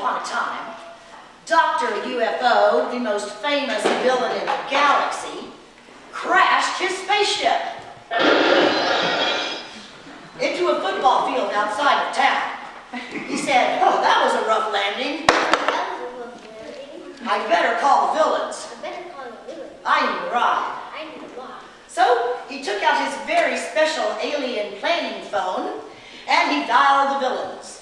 upon a time, Dr. UFO, the most famous villain in the galaxy, crashed his spaceship into a football field outside of town. He said, "Oh, that was a rough landing. I'd better call the villains. I need a ride." So he took out his very special alien planning phone and he dialed the villains.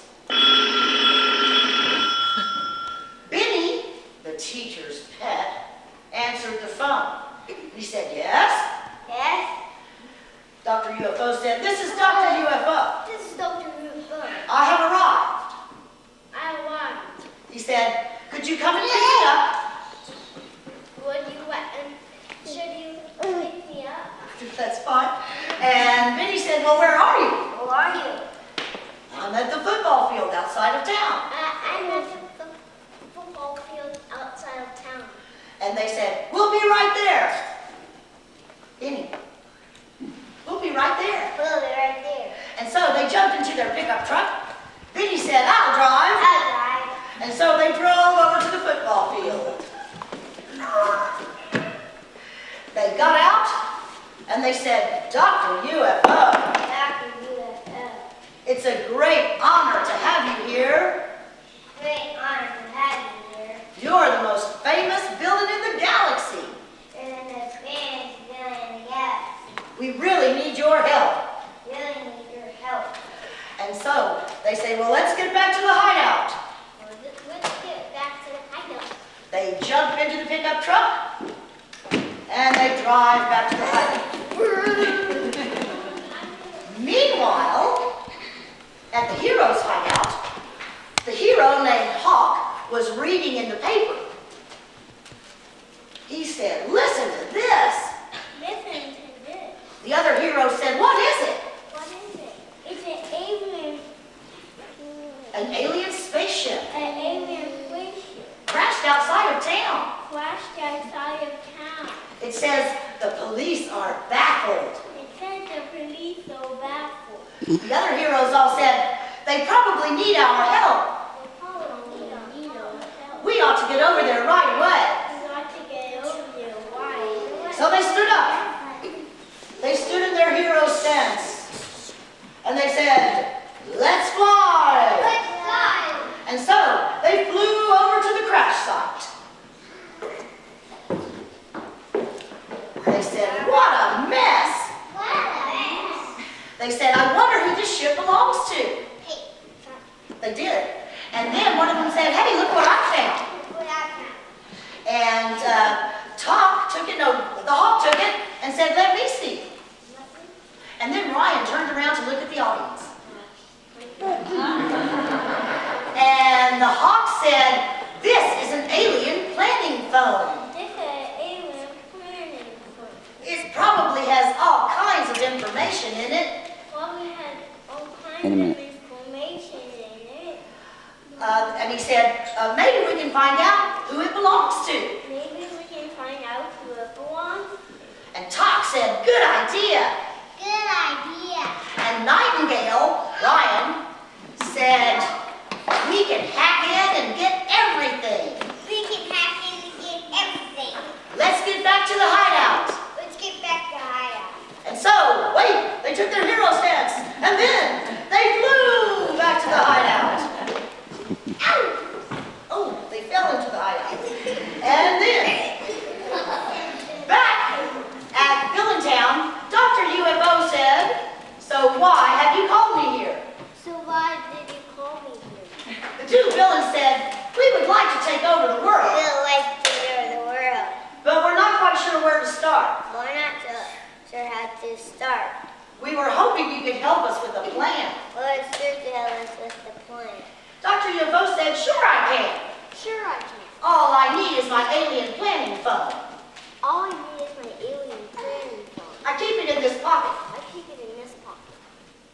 Benny, the teacher's pet, answered the phone. He said, "Yes?" Yes? Dr. UFO said, "This is Dr. UFO. This is Dr. UFO. I have arrived." I want. He said, "Could you come and pick me up?" Should you pick me up? That's fine. And Benny said, "Well, where are you?" Who are you? "I'm at the football field outside of town." I'm at the football field outside of town. And they said, "We'll be right there." Benny, "We'll be right there." We'll be right there. And so they jumped into their pickup truck. Benny said, "I'll drive." I'll drive. And so they drove over to the football field. They got out and they said, "Dr. UFO, Dr. UFO. it's a great honor to have you here. Great honor to have you here. You're the most famous villain in the galaxy. You're the famous villain in the galaxy. We really need your help." Really need your help. And so they say, "Well, let's get back to the hideout." Let's get back to the hideout. They jump into the pickup truck and they drive back to the hideout. Meanwhile, at the hero's hideout, the hero named Hawk was reading in the paper. He said, "Listen to this." Listen to this. The other hero said, "What is it?" What is it? It's an alien. "An alien spaceship An alien spaceship. crashed outside of town. Crashed outside of town. It says the police are baffled." It said the police are baffled. The other heroes all said, "They probably need our help. They probably need our help. We ought to get over there right away." We got to get over there right away. So they stood up. They stood in their hero stance. And they said, "Let's fly." Let's fly. And so they flew over to the crash site. They said, "What a mess." What a mess. They said, "I wonder who this ship belongs to." Hey, They did. And then one of them said, "Hey, look what I found." what happened? And the Hawk took it and said, "Let me see." And then Ryan turned around to look at the audience. And the Hawk said, "This is an alien planning phone. This is an alien planning phone. It probably has all kinds of information in it." Probably has all kinds of information in it. And he said, "Maybe we can find out who it belongs to." Maybe we can find out who it belongs. And Talk said, "Good idea." Good idea. And Nightingale, Ryan, said, "We can hack in and get everything. We can hack in and get everything. Let's get back to the hideout." Let's get back to hideout. And so, wait, they took their hero stance, and then they flew back to the hideout. Ow! Oh, they fell into the hideout. And then, back at Villaintown, Dr. UFO said, "So why have you called me here?" So why did you call me here? The two villains said, "We would like to take over the world, We'd like to hear the world. but we're not quite sure where to start. We're not sure how to start. We were hoping you could help us with a plan." Well, it's sure to tell us what's the plan. Dr. UFO said, "Sure I can. Sure I can. All I need is my alien planning phone. All I need is my alien planning phone. I keep it in this pocket." I keep it in this pocket.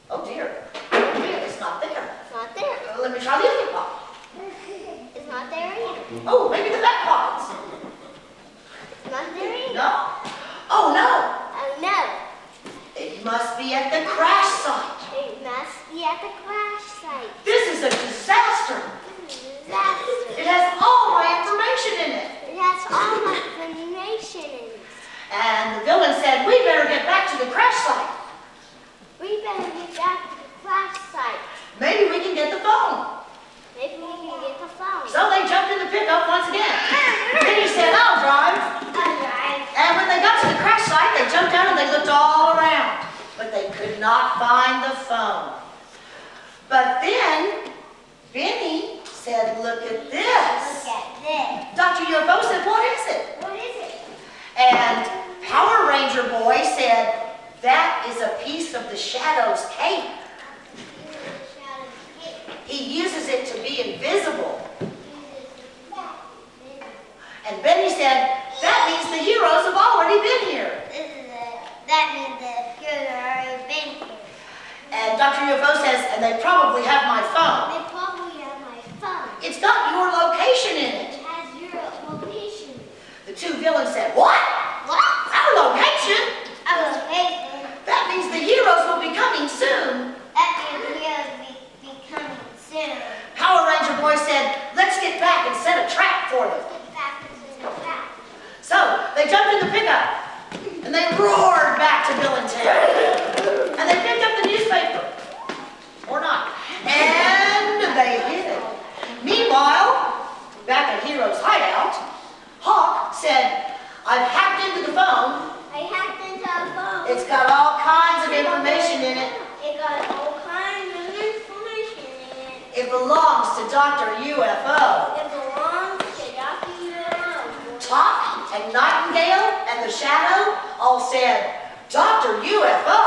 "Oh dear, oh dear, it's not there. It's not there. Let me try the other pocket. It's not there either. Oh, maybe the back pockets. It's not there either. No. Oh no, Oh no. it must be at the crash site. It must be at the crash site. This is a disaster. This is a faster. It has all my information in it. It has all my information in it. And the villain said, we better get back to the crash site. We better get back to the crash site. Maybe we can get the phone. Maybe we can get the phone. So they jumped in the pickup once again. Then he said, I'll drive. Alright. And when they got to the crash site, they jumped down and they looked all around. But they could not find the phone. But then, Benny said, look at Look this. at this. Dr. UFO said, what is it? What is it? And Power Ranger Boy said, that is a piece of the Shadow's cape. He uses it to be invisible. And Benny said, that means the heroes have already been here. That means the heroes have already been here. And Dr. UFO says, and they probably have my phone. They probably have my phone. It's got your location in it. It has your location. The two villains said, what? What? Our location? Our location. That means the heroes will be coming soon. That means the heroes will be coming soon. Power Ranger Boy said, let's get back and set a trap for them. Get back into the trap. So they jumped in the pickup and they roared back to Bill and Ted. And they picked up the newspaper. Or not. And they hid. Meanwhile, back at Hero's hideout, Hawk said, I've hacked into the phone. I hacked into a phone. It's got all kinds of information in it. It got all kinds of information in it. It belongs to Dr. UFO. It belongs to Dr. UFO. Top and Nightingale and the Shadow all said, Dr. UFO